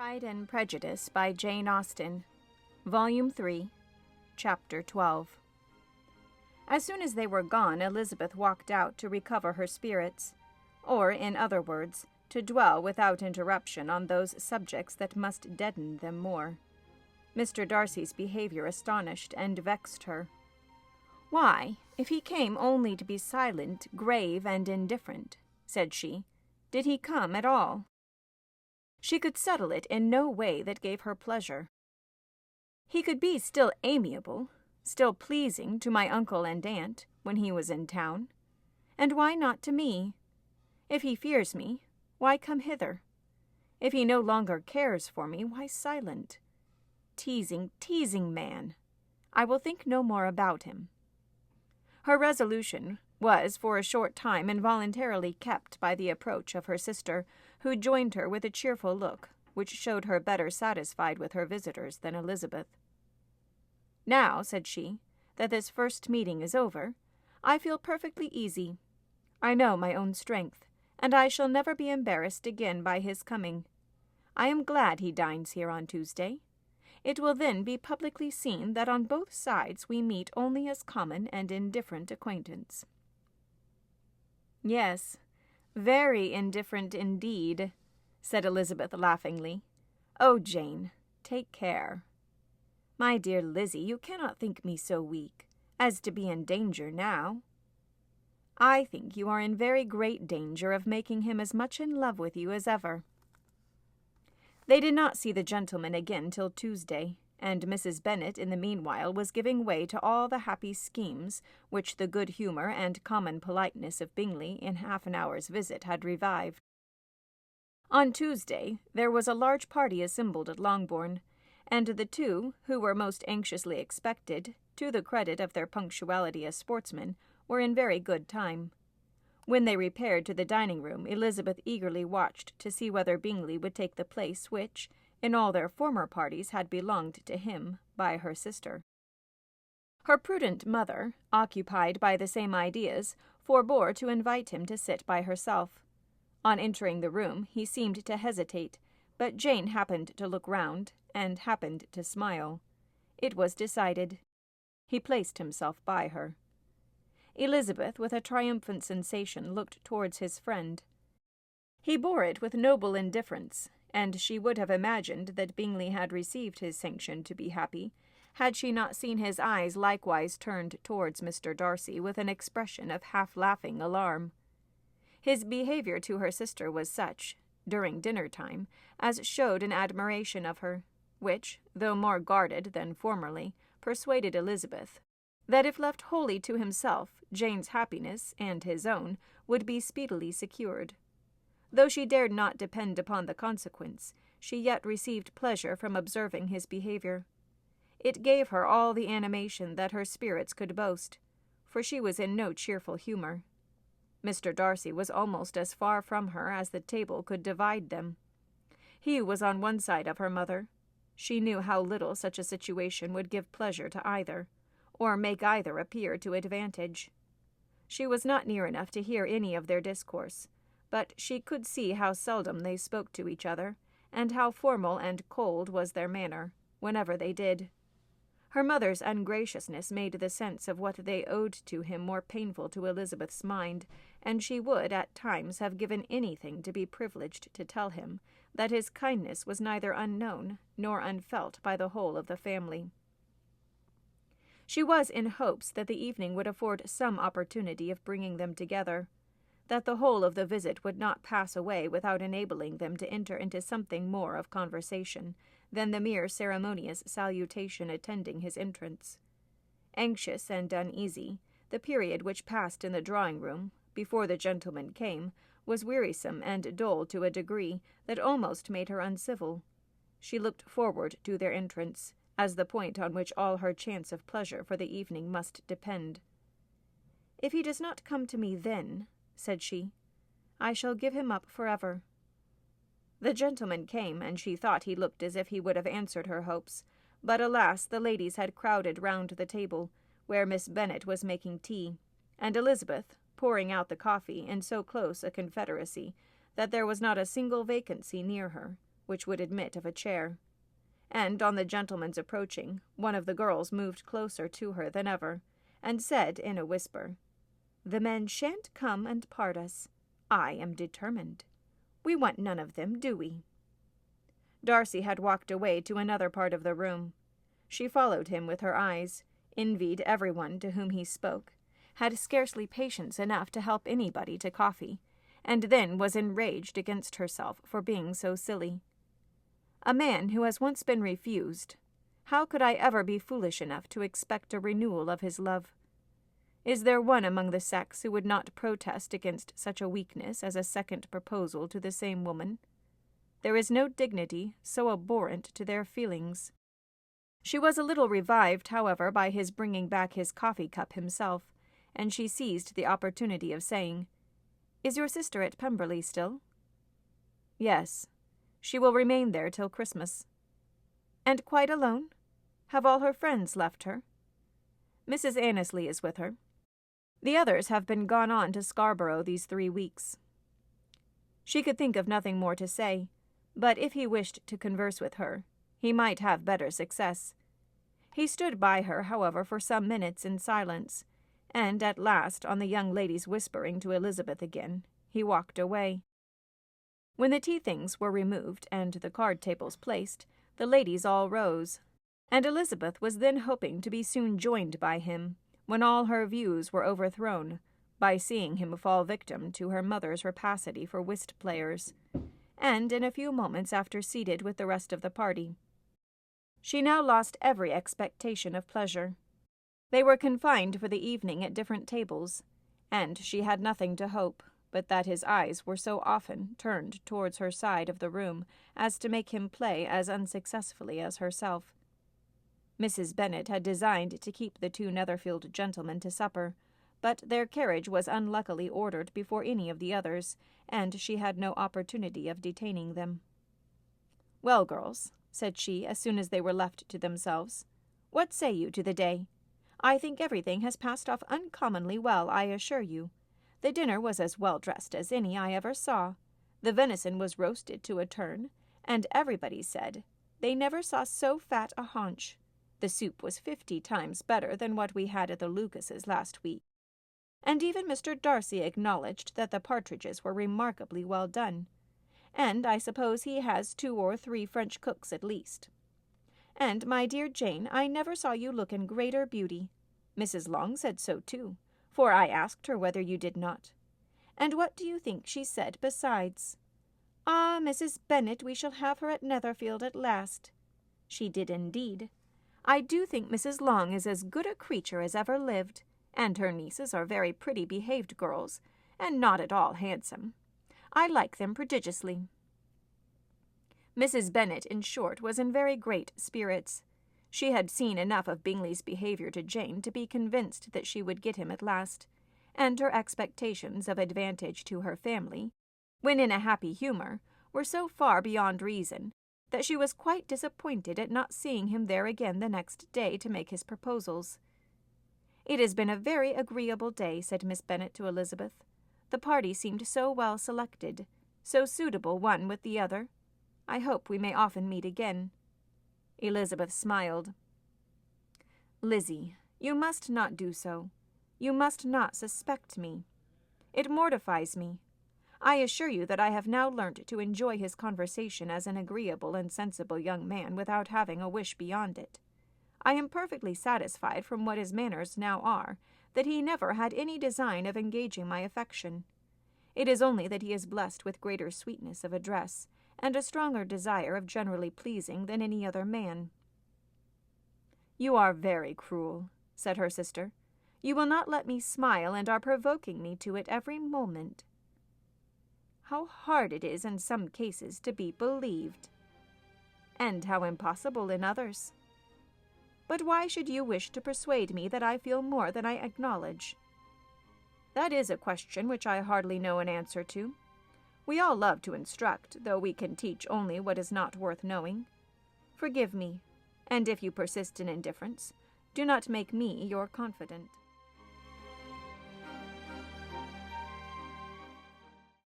Pride and Prejudice by Jane Austen, Volume 3, Chapter 12. As soon as they were gone, Elizabeth walked out to recover her spirits, or, in other words, to dwell without interruption on those subjects that must deaden them more. Mr. Darcy's behavior astonished and vexed her. "Why, if he came only to be silent, grave, and indifferent," said she, "did he come at all?" She could settle it in no way that gave her pleasure. He could be still amiable, still pleasing to my uncle and aunt when he was in town, and why not to me? If he fears me, why come hither? If he no longer cares for me, why silent? Teasing man! I will think no more about him. Her resolution was for a short time involuntarily kept by the approach of her sister, who joined her with a cheerful look, which showed her better satisfied with her visitors than Elizabeth. "Now," said she, "that this first meeting is over, I feel perfectly easy. I know my own strength, and I shall never be embarrassed again by his coming. I am glad he dines here on Tuesday. It will then be publicly seen that on both sides we meet only as common and indifferent acquaintance." "Yes, very indifferent indeed," said Elizabeth laughingly. "Oh, Jane, take care." "My dear Lizzie, you cannot think me so weak as to be in danger now." "I think you are in very great danger of making him as much in love with you as ever." They did not see the gentleman again till Tuesday, and Mrs. Bennet in the meanwhile was giving way to all the happy schemes which the good humour and common politeness of Bingley in half an hour's visit had revived. On Tuesday there was a large party assembled at Longbourn, and the two, who were most anxiously expected, to the credit of their punctuality as sportsmen, were in very good time. When they repaired to the dining-room, Elizabeth eagerly watched to see whether Bingley would take the place which, in all their former parties, had belonged to him by her sister. Her prudent mother, occupied by the same ideas, forbore to invite him to sit by herself. On entering the room, he seemed to hesitate, but Jane happened to look round, and happened to smile. It was decided. He placed himself by her. Elizabeth, with a triumphant sensation, looked towards his friend. He bore it with noble indifference, and she would have imagined that Bingley had received his sanction to be happy, had she not seen his eyes likewise turned towards Mr. Darcy with an expression of half-laughing alarm. His behaviour to her sister was such, during dinner-time, as showed an admiration of her, which, though more guarded than formerly, persuaded Elizabeth that if left wholly to himself, Jane's happiness, and his own, would be speedily secured. Though she dared not depend upon the consequence, she yet received pleasure from observing his behaviour. It gave her all the animation that her spirits could boast, for she was in no cheerful humour. Mr. Darcy was almost as far from her as the table could divide them. He was on one side of her mother. She knew how little such a situation would give pleasure to either, or make either appear to advantage. She was not near enough to hear any of their discourse, but she could see how seldom they spoke to each other, and how formal and cold was their manner, whenever they did. Her mother's ungraciousness made the sense of what they owed to him more painful to Elizabeth's mind, and she would at times have given anything to be privileged to tell him that his kindness was neither unknown nor unfelt by the whole of the family. She was in hopes that the evening would afford some opportunity of bringing them together, that the whole of the visit would not pass away without enabling them to enter into something more of conversation than the mere ceremonious salutation attending his entrance. Anxious and uneasy, the period which passed in the drawing-room, before the gentleman came, was wearisome and dull to a degree that almost made her uncivil. She looked forward to their entrance, as the point on which all her chance of pleasure for the evening must depend. "If he does not come to me then," said she, "I shall give him up forever." The gentleman came, and she thought he looked as if he would have answered her hopes, but alas, the ladies had crowded round the table, where Miss Bennet was making tea, and Elizabeth, pouring out the coffee in so close a confederacy that there was not a single vacancy near her, which would admit of a chair. And on the gentleman's approaching, one of the girls moved closer to her than ever, and said in a whisper, "The men shan't come and part us. I am determined. We want none of them, do we?" Darcy had walked away to another part of the room. She followed him with her eyes, envied everyone to whom he spoke, had scarcely patience enough to help anybody to coffee, and then was enraged against herself for being so silly. A man who has once been refused, how could I ever be foolish enough to expect a renewal of his love? Is there one among the sex who would not protest against such a weakness as a second proposal to the same woman? There is no dignity so abhorrent to their feelings. She was a little revived, however, by his bringing back his coffee-cup himself, and she seized the opportunity of saying, "Is your sister at Pemberley still?" "Yes. She will remain there till Christmas." "And quite alone? Have all her friends left her?" "Mrs. Annesley is with her. The others have been gone on to Scarborough these 3 weeks." She could think of nothing more to say, but if he wished to converse with her, he might have better success. He stood by her, however, for some minutes in silence, and at last, on the young lady's whispering to Elizabeth again, he walked away. When the tea-things were removed and the card-tables placed, the ladies all rose, and Elizabeth was then hoping to be soon joined by him, when all her views were overthrown by seeing him fall victim to her mother's rapacity for whist-players, and in a few moments after seated with the rest of the party. She now lost every expectation of pleasure. They were confined for the evening at different tables, and she had nothing to hope but that his eyes were so often turned towards her side of the room as to make him play as unsuccessfully as herself. Mrs. Bennet had designed to keep the 2 Netherfield gentlemen to supper, but their carriage was unluckily ordered before any of the others, and she had no opportunity of detaining them. "Well, girls," said she, as soon as they were left to themselves, "what say you to the day? I think everything has passed off uncommonly well, I assure you. The dinner was as well dressed as any I ever saw. The venison was roasted to a turn, and everybody said they never saw so fat a haunch. The soup was 50 times better than what we had at the Lucases last week. And even Mr. Darcy acknowledged that the partridges were remarkably well done. And I suppose he has 2 or 3 French cooks at least. And, my dear Jane, I never saw you look in greater beauty. Mrs. Long said so too, for I asked her whether you did not. And what do you think she said besides? 'Ah, Mrs. Bennet, we shall have her at Netherfield at last.' She did indeed. I do think Mrs. Long is as good a creature as ever lived, and her nieces are very pretty behaved girls, and not at all handsome. I like them prodigiously." Mrs. Bennet, in short, was in very great spirits. She had seen enough of Bingley's behaviour to Jane to be convinced that she would get him at last, and her expectations of advantage to her family, when in a happy humour, were so far beyond reason that she was quite disappointed at not seeing him there again the next day to make his proposals. "It has been a very agreeable day," said Miss Bennet to Elizabeth. "The party seemed so well selected, so suitable one with the other. I hope we may often meet again." Elizabeth smiled. "Lizzie, you must not do so. You must not suspect me. It mortifies me. I assure you that I have now learnt to enjoy his conversation as an agreeable and sensible young man without having a wish beyond it. I am perfectly satisfied from what his manners now are, that he never had any design of engaging my affection. It is only that he is blessed with greater sweetness of address, and a stronger desire of generally pleasing than any other man." "You are very cruel," said her sister. "You will not let me smile, and are provoking me to it every moment. How hard it is in some cases to be believed, and how impossible in others. But why should you wish to persuade me that I feel more than I acknowledge? That is a question which I hardly know an answer to. We all love to instruct, though we can teach only what is not worth knowing. Forgive me, and if you persist in indifference, do not make me your confidant."